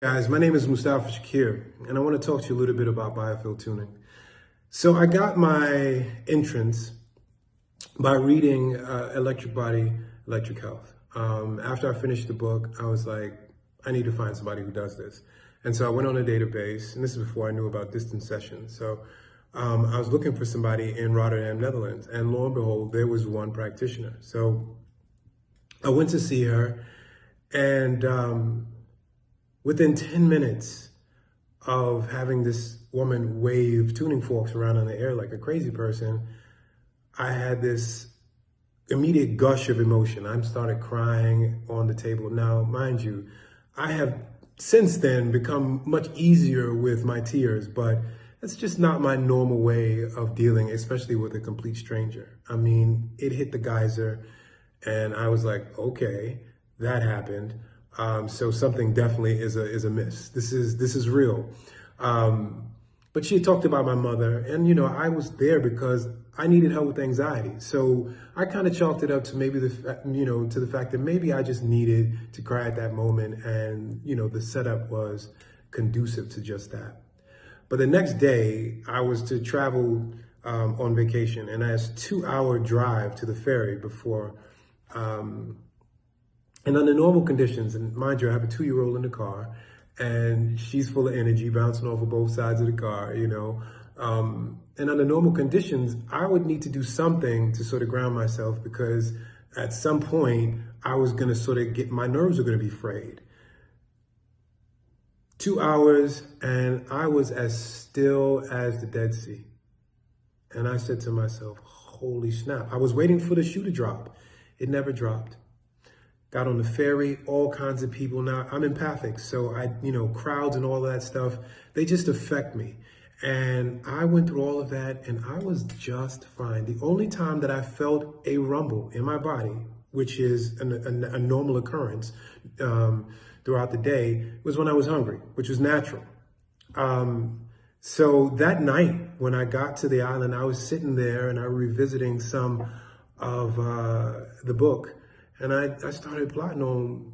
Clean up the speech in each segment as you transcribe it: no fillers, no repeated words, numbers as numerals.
Guys, my name is Mustafa S, and I want to talk to you a little bit about Biofield tuning. So I got my entrance by reading Electric Body, Electric Health. After I finished the book, I was like, I need to find somebody who does this. And so I went on a database, and this is before I knew about distance sessions. So I was looking for somebody in Rotterdam, Netherlands, and lo and behold, there was one practitioner. So I went to see her, and within 10 minutes of having this woman wave tuning forks around in the air like a crazy person, I had this immediate gush of emotion. I started crying on the table. Now, mind you, I have since then become much easier with my tears, but it's just not my normal way of dealing, especially with a complete stranger. I mean, it hit the geyser and I was like, okay, that happened. So something definitely is a miss. This is real. But she had talked about my mother, and I was there because I needed help with anxiety. So I kind of chalked it up to maybe to the fact that maybe I just needed to cry at that moment, and the setup was conducive to just that. But the next day, I was to travel on vacation, and I had a 2-hour drive to the ferry before. And under normal conditions, and mind you, I have a 2-year-old in the car, and she's full of energy, bouncing off of both sides of the car, And under normal conditions, I would need to do something to sort of ground myself, because at some point, I was going to sort of my nerves were going to be frayed. 2 hours, and I was as still as the Dead Sea. And I said to myself, holy snap. I was waiting for the shoe to drop. It never dropped. Got on the ferry, all kinds of people. Now, I'm empathic, so crowds and all of that stuff, they just affect me. And I went through all of that, and I was just fine. The only time that I felt a rumble in my body, which is a normal occurrence throughout the day, was when I was hungry, which was natural. So that night, when I got to the island, I was sitting there, and I was revisiting some of the book. And I started plotting on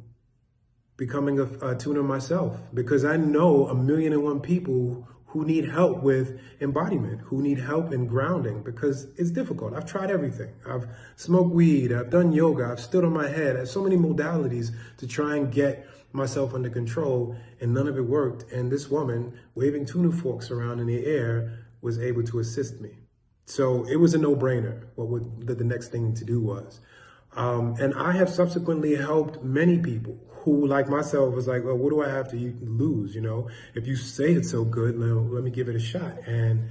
becoming a tuner myself, because I know 1,000,001 people who need help with embodiment, who need help in grounding, because it's difficult. I've tried everything. I've smoked weed, I've done yoga, I've stood on my head. I have so many modalities to try and get myself under control, and none of it worked. And this woman waving tuning forks around in the air was able to assist me. So it was a no-brainer what the next thing to do was. And I have subsequently helped many people who, like myself, was like, well, what do I have to lose? If you say it's so good, let me give it a shot. And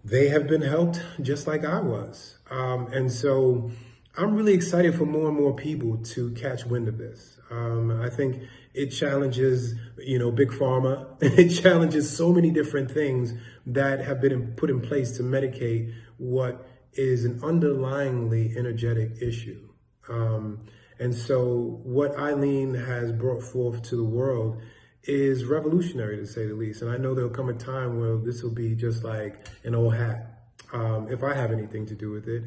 they have been helped just like I was. And so I'm really excited for more and more people to catch wind of this. I think it challenges, big pharma. It challenges so many different things that have been put in place to medicate what is an underlyingly energetic issue. And so what Eileen has brought forth to the world is revolutionary, to say the least. And I know there'll come a time where this will be just like an old hat, if I have anything to do with it.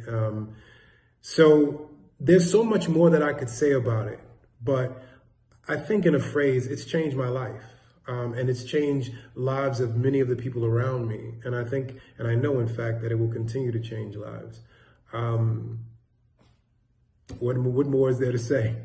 So there's so much more that I could say about it, but I think in a phrase, it's changed my life. And it's changed lives of many of the people around me. And I think, and I know, in fact, that it will continue to change lives. What more is there to say?